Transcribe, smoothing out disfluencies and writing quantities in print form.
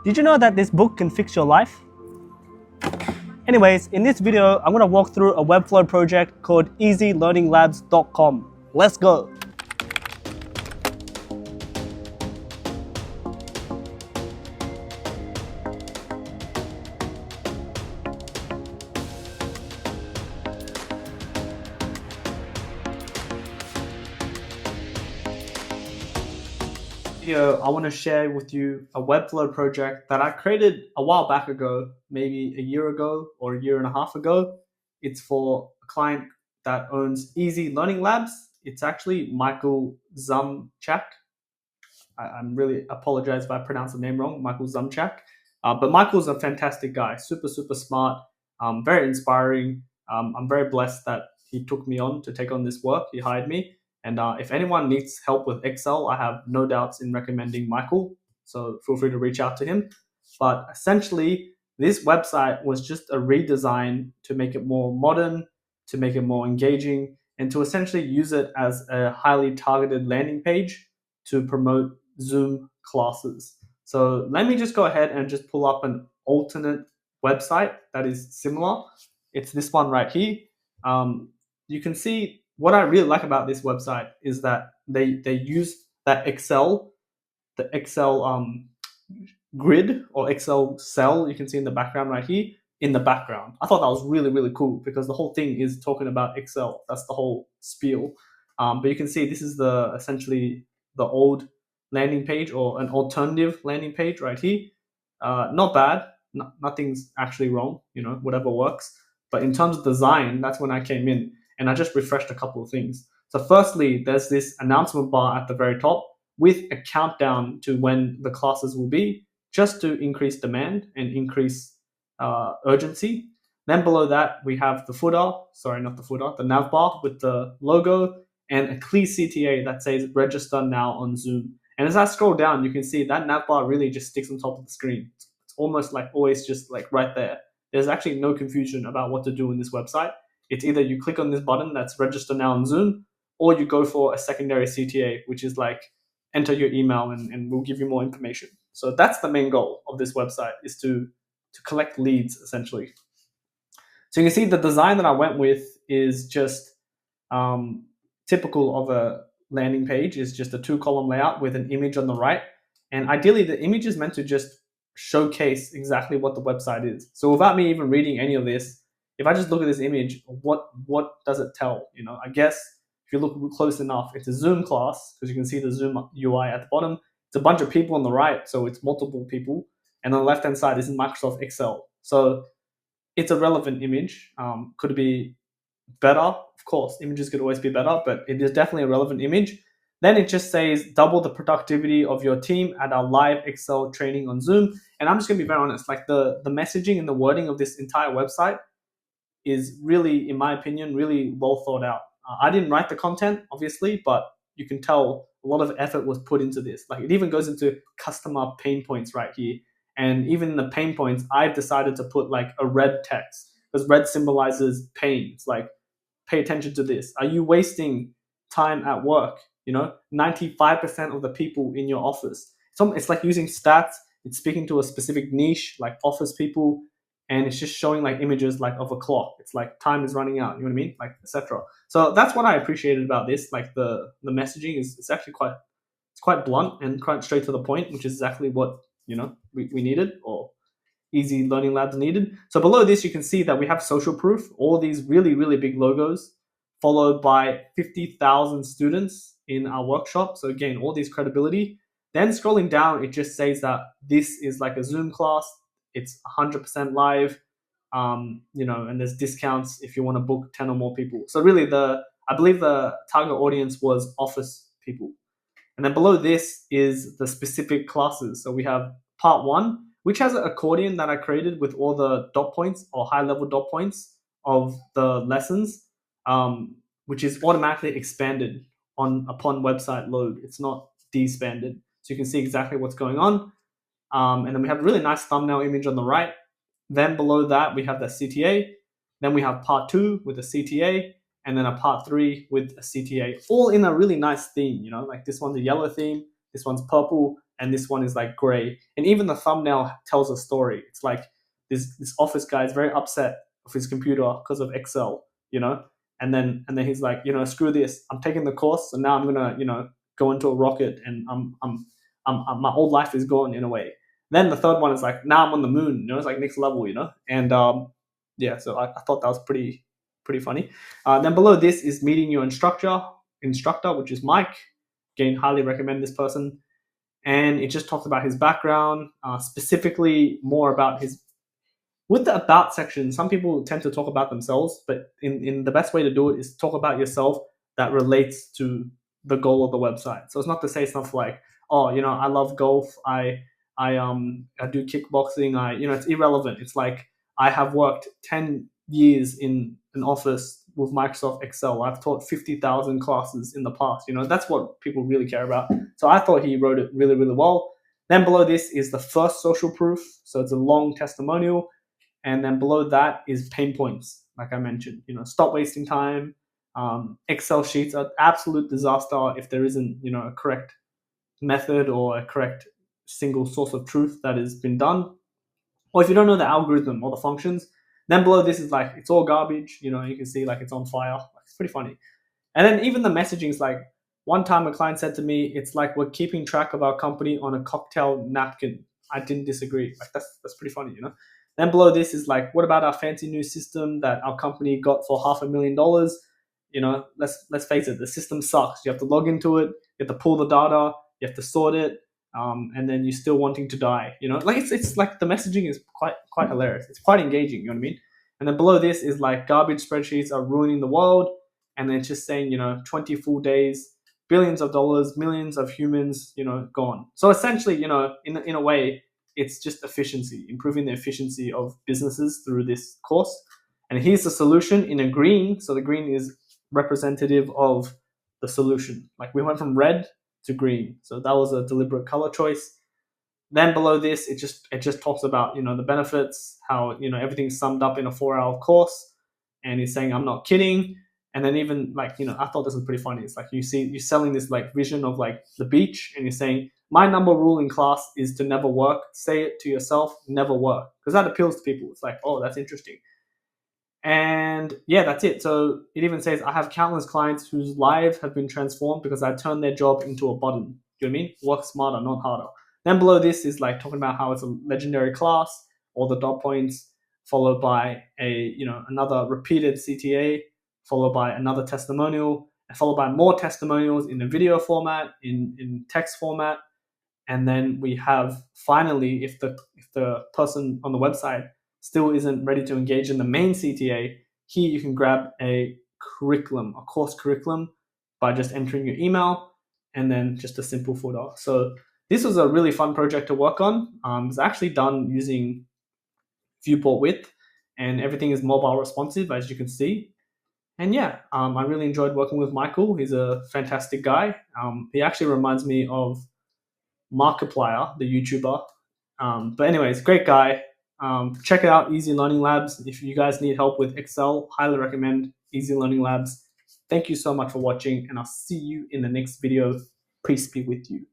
Did you know that this book can fix your life? Anyways, in this video, I'm going to walk through a Webflow project called easylearninglabs.com. Let's go. I want to share with you a Webflow project that I created a while back ago, maybe a year ago or a year and a half ago. It's for a client that owns Easy Learning Labs. It's actually Michael Zumchak. I'm really apologize if I pronounce the name wrong, Michael Zumchak. But Michael's a fantastic guy, super smart, very inspiring. I'm very blessed that he took me on to take on this work. He hired me. And if anyone needs help with Excel, I have no doubts in recommending Michael. So feel free to reach out to him. But essentially, this website was just a redesign to make it more modern, to make it more engaging, and to essentially use it as a highly targeted landing page to promote Zoom classes. So let me just go ahead and just pull up an alternate website that is similar. It's this one right here. You can see what I really like about this website is that they use that Excel, the Excel grid or Excel cell you can see in the background right here in the background. I thought that was really cool because the whole thing is talking about Excel. That's the whole spiel. But you can see this is the essentially the old landing page or an alternative landing page right here. Not bad. Nothing's actually wrong. Whatever works. But in terms of design, that's when I came in and I just refreshed a couple of things. So firstly, there's this announcement bar at the very top with a countdown to when the classes will be, just to increase demand and increase urgency. Then below that, we have the footer, sorry, not the footer, the nav bar with the logo and a clear CTA that says register now on Zoom. And as I scroll down, you can see that nav bar really just sticks on top of the screen. It's almost like always just like right there. There's actually no confusion about what to do in this website. It's either you click on this button that's register now on Zoom, or you go for a secondary CTA, which is like enter your email and we'll give you more information. So that's the main goal of this website, is to collect leads essentially. So you can see the design that I went with is just typical of a landing page, is just a 2-column layout with an image on the right. And ideally the image is meant to just showcase exactly what the website is. So without me even reading any of this, if I just look at this image, what does it tell? I guess if you look close enough, it's a Zoom class because you can see the Zoom UI at the bottom. It's a bunch of people on the right, so it's multiple people. And on the left-hand side is Microsoft Excel. So it's a relevant image. Could it be better? Of course, images could always be better, but it is definitely a relevant image. Then it just says double the productivity of your team at our live Excel training on Zoom. And I'm just gonna be very honest, like the messaging and the wording of this entire website is really, in my opinion, really well thought out. I didn't write the content, obviously, but you can tell a lot of effort was put into this. Like it even goes into customer pain points right here. And even in the pain points, I've decided to put like a red text because red symbolizes pain. It's like, pay attention to this. Are you wasting time at work? 95% of the people in your office. It's like using stats. It's speaking to a specific niche, like office people, and it's just showing like images like of a clock. It's like time is running out. You know what I mean? Like etc. So that's what I appreciated about this. Like the messaging is it's actually quite blunt and quite straight to the point, which is exactly what we needed, or Easy Learning Labs needed. So below this, you can see that we have social proof, all these really big logos, followed by 50,000 students in our workshop. So again, all these credibility. Then scrolling down, it just says that this is like a Zoom class. It's 100% live, and there's discounts if you want to book 10 or more people. So really, I believe the target audience was office people. And then below this is the specific classes. So we have part 1, which has an accordion that I created with all the dot points or high-level dot points of the lessons, which is automatically expanded upon website load. It's not despanded. So you can see exactly what's going on. And then we have a really nice thumbnail image on the right. Then below that, we have the CTA. Then we have part 2 with a CTA, and then a part 3 with a CTA, all in a really nice theme. Like this one's a yellow theme, this one's purple, and this one is like gray. And even the thumbnail tells a story. It's like this office guy is very upset with his computer because of Excel, you know. And then he's like, you know, screw this. I'm taking the course, and now I'm gonna, you know, go into a rocket, and my old life is gone in a way. Then the third one is like, now I'm on the moon. You know, it's like next level, you know. And yeah, so I thought that was pretty funny. Then below this is meeting your instructor, which is Mike. Again, highly recommend this person. And it just talks about his background, specifically more about his. With the about section, some people tend to talk about themselves, but in the best way to do it is talk about yourself that relates to the goal of the website. So it's not to say stuff like, oh, you know, I love golf, I do kickboxing, you know, it's irrelevant. It's like, I have worked 10 years in an office with Microsoft Excel. I've taught 50,000 classes in the past. You know, that's what people really care about. So I thought he wrote it really, really well. Then below this is the first social proof. So it's a long testimonial. And then below that is pain points, like I mentioned. You know, stop wasting time. Excel sheets are absolute disaster if there isn't, you know, a correct method or a correct single source of truth that has been done. Or if you don't know the algorithm or the functions, then below this is like, it's all garbage. You know, you can see like it's on fire. It's pretty funny. And then even the messaging is like, one time a client said to me, it's like we're keeping track of our company on a cocktail napkin. I didn't disagree. Like that's pretty funny, you know. Then below this is like, what about our fancy new system that our company got for $500,000? You know, let's face it, the system sucks. You have to log into it, you have to pull the data, you have to sort it, and then you're still wanting to die. You know, like it's like the messaging is quite hilarious. It's quite engaging. You know what I mean? And then below this is like, garbage spreadsheets are ruining the world, and then it's just saying, you know, 20 full days, billions of dollars, millions of humans, you know, gone. So essentially, you know, in a way, it's just efficiency, improving the efficiency of businesses through this course. And here's the solution in a green. So the green is representative of the solution. Like we went from red to green. So that was a deliberate color choice. Then below this, it just talks about, you know, the benefits, how, you know, everything's summed up in a 4-hour course. And he's saying, I'm not kidding. And then even like, you know, I thought this was pretty funny. It's like you're selling this like vision of like the beach, and you're saying, my number rule in class is to never work. Say it to yourself, never work. Because that appeals to people. It's like, oh, that's interesting. And yeah, that's it. So it even says, I have countless clients whose lives have been transformed because I turned their job into a button. You know what I mean? Work smarter, not harder. Then below this is like talking about how it's a legendary class, all the dot points, followed by another repeated CTA, followed by another testimonial, and followed by more testimonials in a video format, in text format. And then we have finally, if the person on the website still isn't ready to engage in the main CTA, here you can grab a course curriculum by just entering your email and then just a simple footer. So this was a really fun project to work on. It's actually done using viewport width, and everything is mobile responsive, as you can see. And yeah, I really enjoyed working with Michael. He's a fantastic guy. He actually reminds me of Markiplier, the YouTuber. But anyways, great guy. Check out Easy Learning Labs. If you guys need help with Excel, highly recommend Easy Learning Labs. Thank you so much for watching, and I'll see you in the next video. Peace be with you.